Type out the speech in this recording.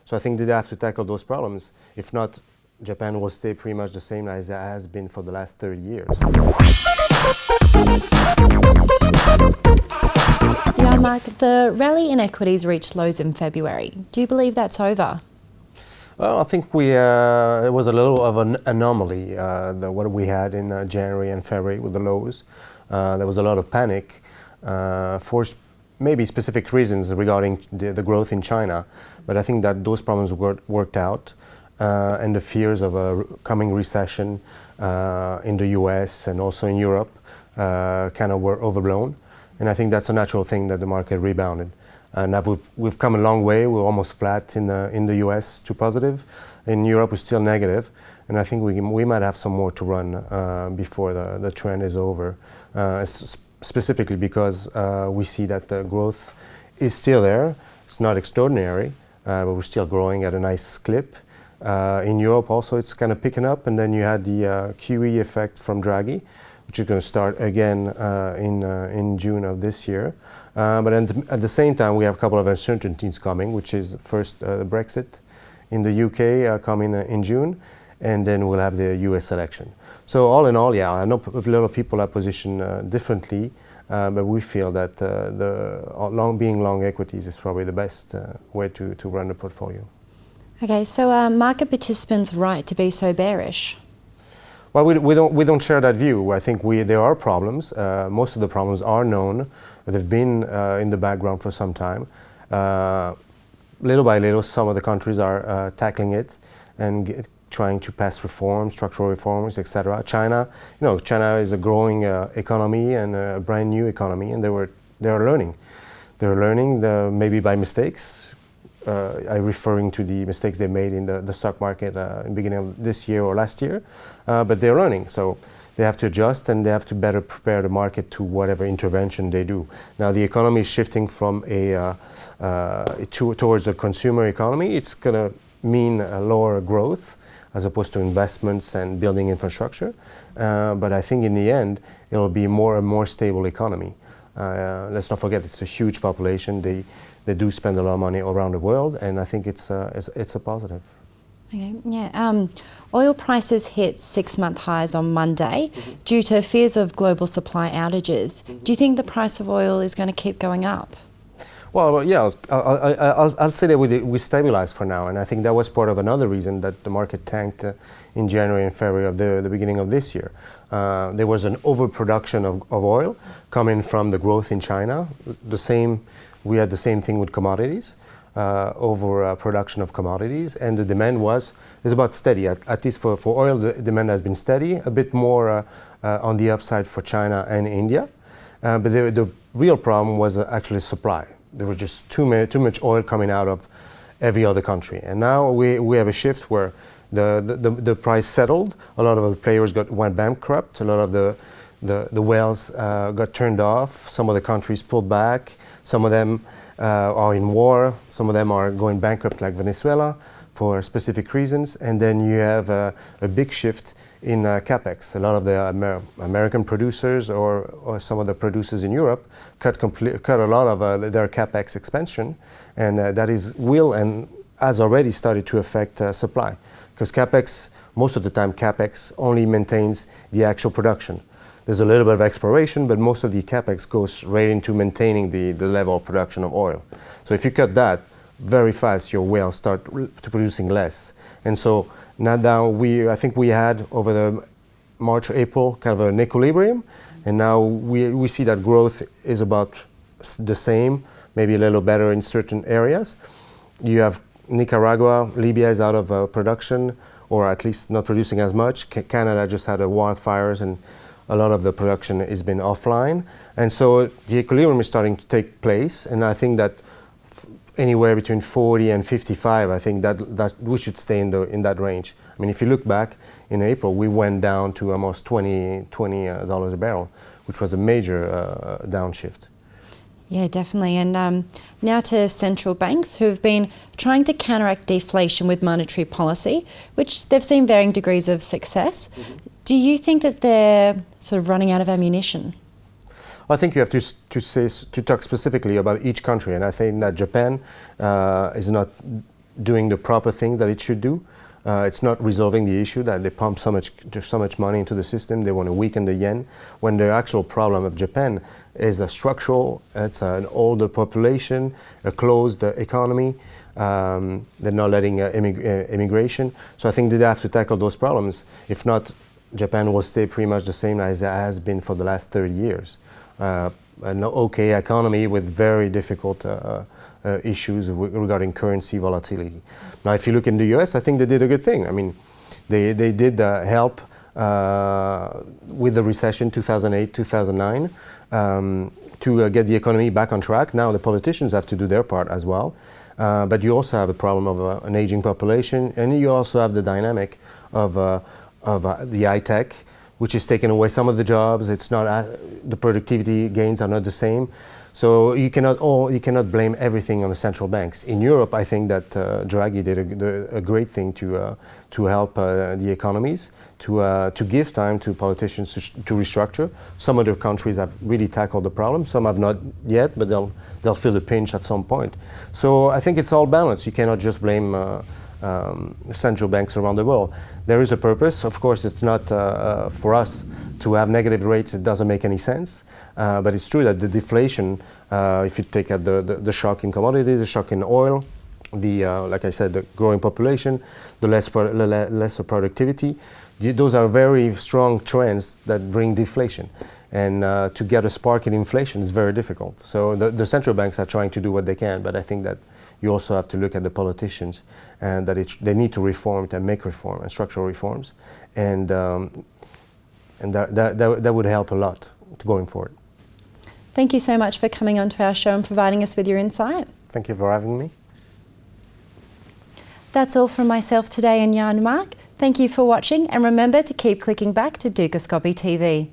So I think they have to tackle those problems. If not, Japan will stay pretty much the same as it has been for the last 30 years. Ion-Marc, the rally in equities reached lows in February. Do you believe that's over? Well, I think it was a little of an anomaly, what we had in January and February with the lows. There was a lot of panic for maybe specific reasons regarding the growth in China, but I think that those problems worked out, and the fears of a coming recession in the US and also in Europe kind of were overblown, and I think that's a natural thing that the market rebounded. Now we've come a long way. We're almost flat in the US to positive. In Europe, we're still negative, and I think we might have some more to run before the trend is over. Specifically because we see that the growth is still there. It's not extraordinary, but we're still growing at a nice clip. In Europe also, it's kind of picking up, and then you had the QE effect from Draghi, which is going to start again in June of this year. But at the same time, we have a couple of uncertainties coming, which is first Brexit in the UK coming in June, and then we'll have the US election. So all in all, yeah, I know a lot of people are positioned differently, but we feel that being long equities is probably the best way to run the portfolio. Okay, so are market participants right to be so bearish? Well, we don't share that view. I think there are problems. Most of the problems are known. They've been in the background for some time. Little by little, some of the countries are tackling it and trying to pass reforms, structural reforms, etc. China is a growing economy and a brand new economy, and they are learning. They're learning maybe by mistakes. I'm referring to the mistakes they made in the stock market in the beginning of this year or last year, but they're learning. So they have to adjust, and they have to better prepare the market to whatever intervention they do. Now the economy is shifting from towards a consumer economy. It's going to mean a lower growth as opposed to investments and building infrastructure. But I think in the end, it'll be a more stable economy. Let's not forget, it's a huge population. They do spend a lot of money around the world, and I think it's a positive. Okay, yeah. Oil prices hit 6-month highs on Monday due to fears of global supply outages. Do you think the price of oil is going to keep going up? Well, yeah, I'll say that we stabilized for now, and I think that was part of another reason that the market tanked in January and February of the beginning of this year. There was an overproduction of oil coming from the growth in China. We had the same thing with commodities, overproduction of commodities, and the demand is about steady. At least for oil, the demand has been steady, a bit more on the upside for China and India. But the real problem was actually supply. There was just too much oil coming out of every other country. And now we have a shift where the price settled. A lot of the players went bankrupt. A lot of the wells got turned off. Some of the countries pulled back. Some of them are in war. Some of them are going bankrupt, like Venezuela, for specific reasons. And then you have a big shift in capex. A lot of the American producers or some of the producers in Europe cut a lot of their capex expansion, and that will and has already started to affect supply. Because capex, most of the time, capex only maintains the actual production. There's a little bit of exploration, but most of the capex goes right into maintaining the level of production of oil. So if you cut that, very fast your wells start producing less. And so now I think we had over the March, April kind of an equilibrium, and now we see that growth is about the same, maybe a little better in certain areas. You have Nicaragua, Libya is out of production, or at least not producing as much. Canada just had wildfires, and a lot of the production has been offline. And so the equilibrium is starting to take place, and I think that anywhere between 40 and 55, I think that we should stay in that range. I mean, if you look back in April, we went down to almost $20 a barrel, which was a major downshift. Yeah, definitely. And now to central banks who have been trying to counteract deflation with monetary policy, which they've seen varying degrees of success. Do you think that they're sort of running out of ammunition? I think you have to talk specifically about each country, and I think that Japan is not doing the proper things that it should do. It's not resolving the issue that they pump so much money into the system. They want to weaken the yen, when the actual problem of Japan is a structural. It's an older population, a closed economy. They're not letting immigration. So I think they have to tackle those problems. If not, Japan will stay pretty much the same as it has been for the last 30 years. An okay economy with very difficult issues regarding currency volatility. Now, if you look in the US, I think they did a good thing. I mean, they did help with the recession 2008, 2009 to get the economy back on track. Now the politicians have to do their part as well. But you also have a problem of an aging population, and you also have the dynamic of the high tech, which is taking away some of the jobs. It's not the productivity gains are not the same. So you cannot blame everything on the central banks. In Europe, I think that Draghi did a great thing to help the economies, to give time to politicians to restructure. Some other countries have really tackled the problem. Some have not yet, but they'll feel the pinch at some point. So I think it's all balanced. You cannot just blame central banks around the world. There is a purpose. Of course, it's not for us to have negative rates. It doesn't make any sense. But it's true that the deflation, if you take at the shock in commodities, the shock in oil, like I said, the growing population, the lesser productivity, those are very strong trends that bring deflation. And to get a spark in inflation is very difficult. So the central banks are trying to do what they can, but I think that you also have to look at the politicians and that they need to reform and make reform and structural reforms, and that would help a lot going forward. Thank you so much for coming on to our show and providing us with your insight. Thank you for having me. That's all from myself today and Ion-Marc. Thank you for watching, and remember to keep clicking back to Dukascopy TV.